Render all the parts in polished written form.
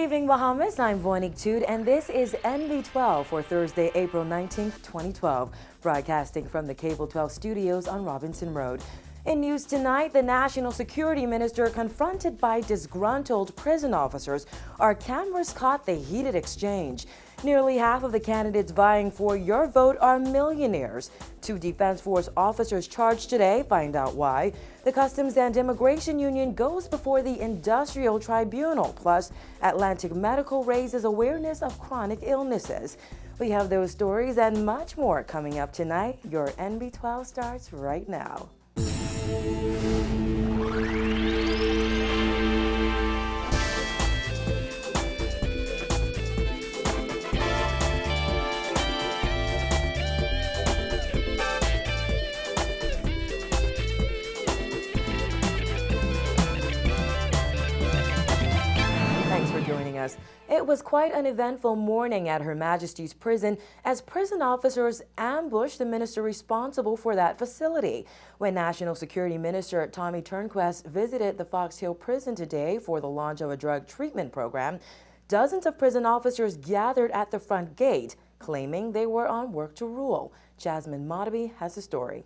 evening, Bahamas. I'm Voinik Tude, and this is NB12 for Thursday, April 19th, 2012, broadcasting from the Cable 12 studios on Robinson Road. In news tonight, the National Security Minister confronted by disgruntled prison officers. Our cameras caught the heated exchange. Nearly half of the candidates vying for your vote are millionaires. 2 Defense Force officers charged today. Find out why. The Customs and Immigration Union goes before the Industrial Tribunal. Plus, Atlantic Medical raises awareness of chronic illnesses. We have those stories and much more coming up tonight. Your NB12 starts right now. Thanks for joining us. It was quite an eventful morning at Her Majesty's Prison as prison officers ambushed the minister responsible for that facility. When National Security Minister Tommy Turnquest visited the Fox Hill Prison today for the launch of a drug treatment program, dozens of prison officers gathered at the front gate, claiming they were on work to rule. Jasmine Modaby has the story.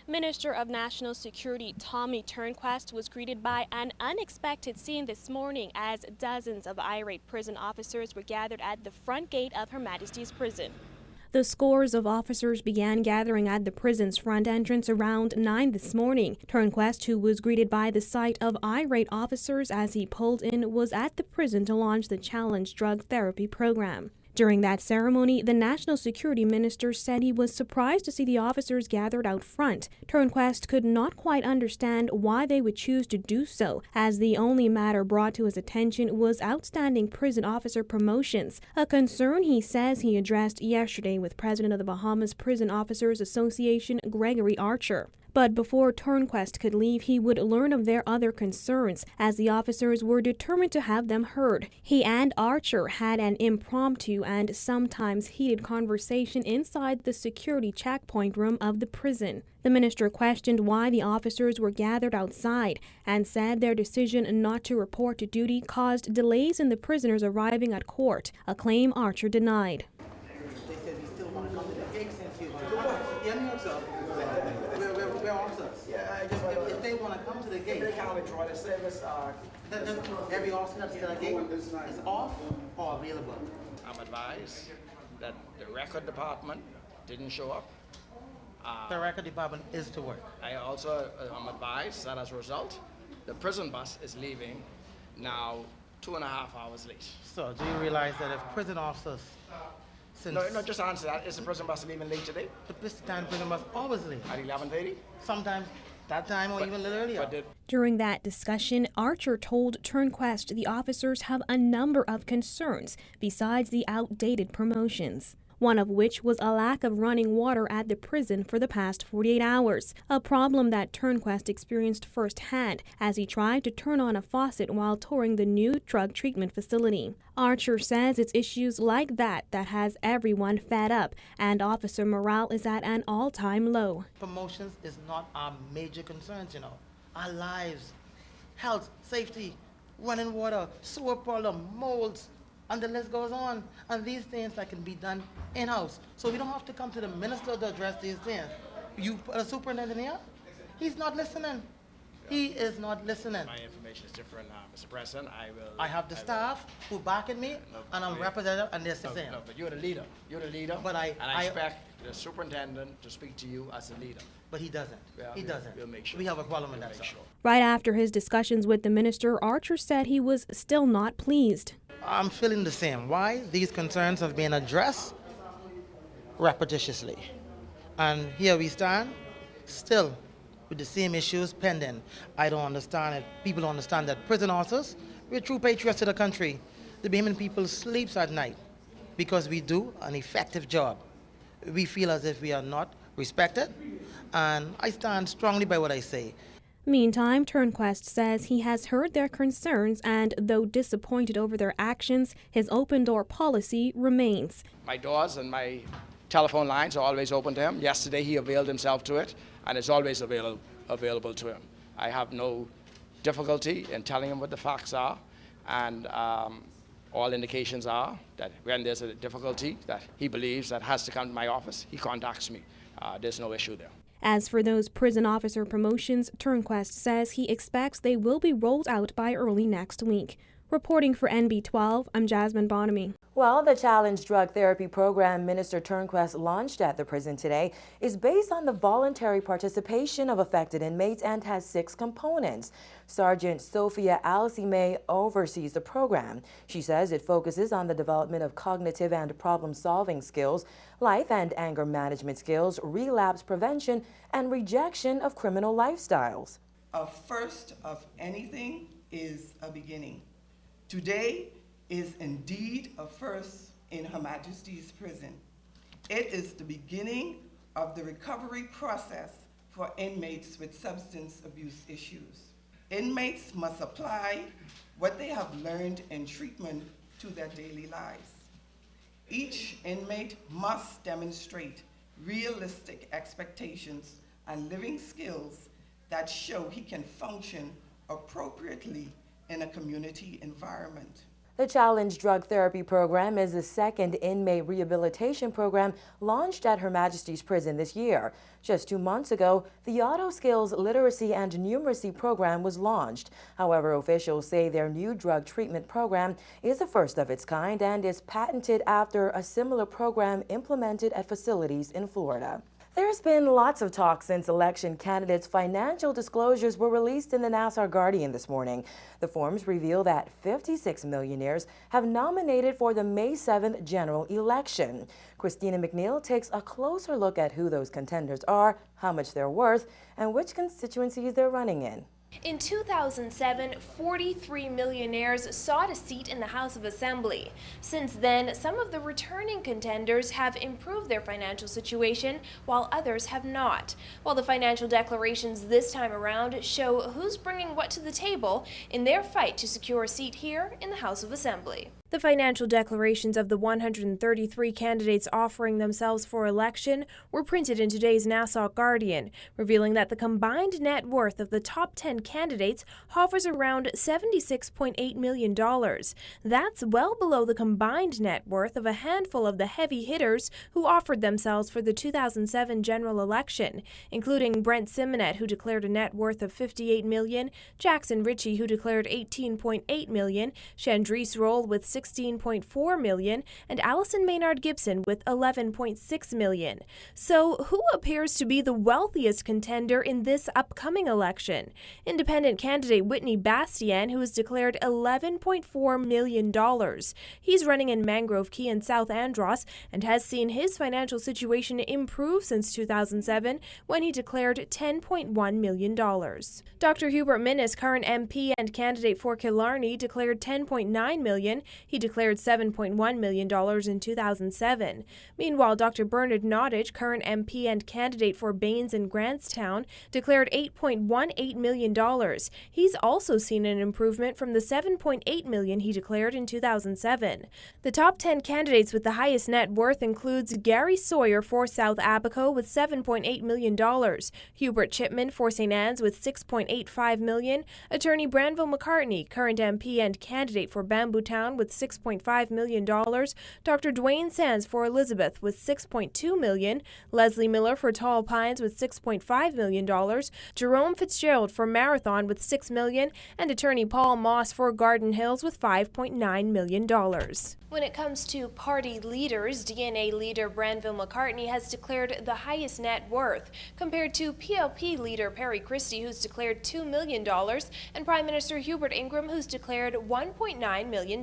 Minister of National Security Tommy Turnquest was greeted by an unexpected scene this morning as dozens of irate prison officers were gathered at the front gate of Her Majesty's Prison. The scores of officers began gathering at the prison's front entrance around 9 this morning. Turnquest, who was greeted by the sight of irate officers as he pulled in, was at the prison to launch the Challenge Drug Therapy program. During that ceremony, the National Security Minister said he was surprised to see the officers gathered out front. Turnquest could not quite understand why they would choose to do so, as the only matter brought to his attention was outstanding prison officer promotions, a concern he says he addressed yesterday with President of the Bahamas Prison Officers Association, Gregory Archer. But before Turnquest could leave, he would learn of their other concerns, as the officers were determined to have them heard. He and Archer had an impromptu and sometimes heated conversation inside the security checkpoint room of the prison. The minister questioned why the officers were gathered outside and said their decision not to report to duty caused delays in the prisoners arriving at court, a claim Archer denied. They said we still want to come to the gate since you we're officers. Yeah, if they want to come to the gate, they can withdraw the service. Every officer that's at the gate is off or available. I'm advised that the record department didn't show up. The record department is to work. I also am advised that as a result, the prison bus is leaving now 2.5 hours late. So do you realize that if prison officers No, just answer that. Is the prison bus leaving late today? This time prison bus always late. At 11:30? Sometimes that time or even a little earlier. During that discussion, Archer told Turnquest the officers have a number of concerns besides the outdated promotions, one of which was a lack of running water at the prison for the past 48 hours, a problem that Turnquest experienced firsthand as he tried to turn on a faucet while touring the new drug treatment facility. Archer says it's issues like that that has everyone fed up, and officer morale is at an all-time low. Promotions is not our major concerns, you know. Our lives, health, safety, running water, sewer problem, molds, and the list goes on. And these things that can be done in-house. So we don't have to come to the minister to address these things. You put a superintendent here, he's not listening. He is not listening. My information is different now, Mr. President. I have the staff who backing me, and I'm representative, and they're saying. No, but you're the leader. You're the leader. But I expect the superintendent to speak to you as a leader. But he doesn't. He doesn't. We'll make sure. We have a problem with that. Sure. Right after his discussions with the minister, Archer said he was still not pleased. I'm feeling the same. Why? These concerns have been addressed repetitiously. And here we stand, still with the same issues pending. I don't understand it. People don't understand that prison officers, we're true patriots to the country. The Bahamian people sleeps at night because we do an effective job. We feel as if we are not respected, and I stand strongly by what I say. Meantime, Turnquest says he has heard their concerns and, though disappointed over their actions, his open-door policy remains. My doors and my telephone lines are always open to him. Yesterday he availed himself to it, and it's always available to him. I have no difficulty in telling him what the facts are, and all indications are that when there's a difficulty that he believes that has to come to my office, he contacts me. There's no issue there. As for those prison officer promotions, Turnquest says he expects they will be rolled out by early next week. Reporting for NB12, I'm Jasmine Bonamy. Well, the Challenge Drug Therapy Program Minister Turnquest launched at the prison today is based on the voluntary participation of affected inmates and has 6 components. Sergeant Sophia Alcime oversees the program. She says it focuses on the development of cognitive and problem-solving skills, life and anger management skills, relapse prevention, and rejection of criminal lifestyles. A first of anything is a beginning. Today is indeed a first in Her Majesty's prison. It is the beginning of the recovery process for inmates with substance abuse issues. Inmates must apply what they have learned in treatment to their daily lives. Each inmate must demonstrate realistic expectations and living skills that show he can function appropriately in a community environment. The Challenge Drug Therapy Program is the second inmate rehabilitation program launched at Her Majesty's Prison this year. Just 2 months ago, the Auto Skills Literacy and Numeracy program was launched. However, officials say their new drug treatment program is the first of its kind and is patented after a similar program implemented at facilities in Florida. There's been lots of talk since election candidates' financial disclosures were released in the Nassau Guardian this morning. The forms reveal that 56 millionaires have nominated for the May 7th general election. Christina McNeil takes a closer look at who those contenders are, how much they're worth, and which constituencies they're running in. In 2007, 43 millionaires sought a seat in the House of Assembly. Since then, some of the returning contenders have improved their financial situation, while others have not. While the financial declarations this time around show who's bringing what to the table in their fight to secure a seat here in the House of Assembly. The financial declarations of the 133 candidates offering themselves for election were printed in today's Nassau Guardian, revealing that the combined net worth of the top 10 candidates hovers around $76.8 million. That's well below the combined net worth of a handful of the heavy hitters who offered themselves for the 2007 general election, including Brent Simonet, who declared a net worth of $58 million, Jackson Ritchie, who declared $18.8 million, Chandrise Roll with $16.4 million, and Allison Maynard Gibson with $11.6 million. So, who appears to be the wealthiest contender in this upcoming election? Independent candidate Whitney Bastien, who has declared $11.4 million. He's running in Mangrove Key in South Andros and has seen his financial situation improve since 2007 when he declared $10.1 million. Dr. Hubert Minnis, current MP and candidate for Killarney, declared $10.9 million. He declared $7.1 million in 2007. Meanwhile, Dr. Bernard Nottage, current MP and candidate for Baines and Grantstown, declared $8.18 million. He's also seen an improvement from the $7.8 million he declared in 2007. The top 10 candidates with the highest net worth includes Gary Sawyer for South Abaco with $7.8 million, Hubert Chipman for St. Anne's with $6.85 million, attorney Branville McCartney, current MP and candidate for Bambootown with $6.5 million, Dr. Dwayne Sands for Elizabeth with $6.2 million, Leslie Miller for Tall Pines with $6.5 million, Jerome Fitzgerald for Marathon with $6 million, and attorney Paul Moss for Garden Hills with $5.9 million. When it comes to party leaders, DNA leader Branville McCartney has declared the highest net worth, compared to PLP leader Perry Christie, who's declared $2 million, and Prime Minister Hubert Ingram, who's declared $1.9 million.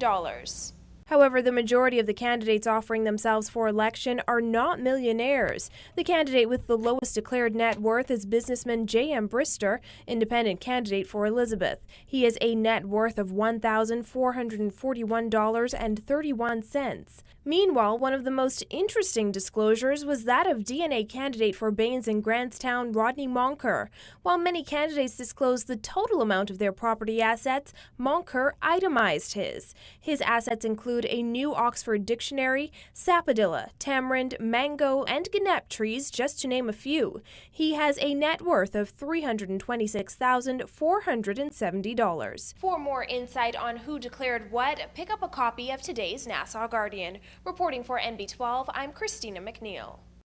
However, the majority of the candidates offering themselves for election are not millionaires. The candidate with the lowest declared net worth is businessman J.M. Brister, independent candidate for Elizabeth. He has a net worth of $1,441.31. Meanwhile, one of the most interesting disclosures was that of DNA candidate for Baines and Grantstown, Rodney Monker. While many candidates disclosed the total amount of their property assets, Monker itemized his. His assets include include a new Oxford Dictionary, sapodilla, tamarind, mango, and ganep trees, just to name a few. He has a net worth of $326,470. For more insight on who declared what, pick up a copy of today's Nassau Guardian. Reporting for NB12, I'm Christina McNeil.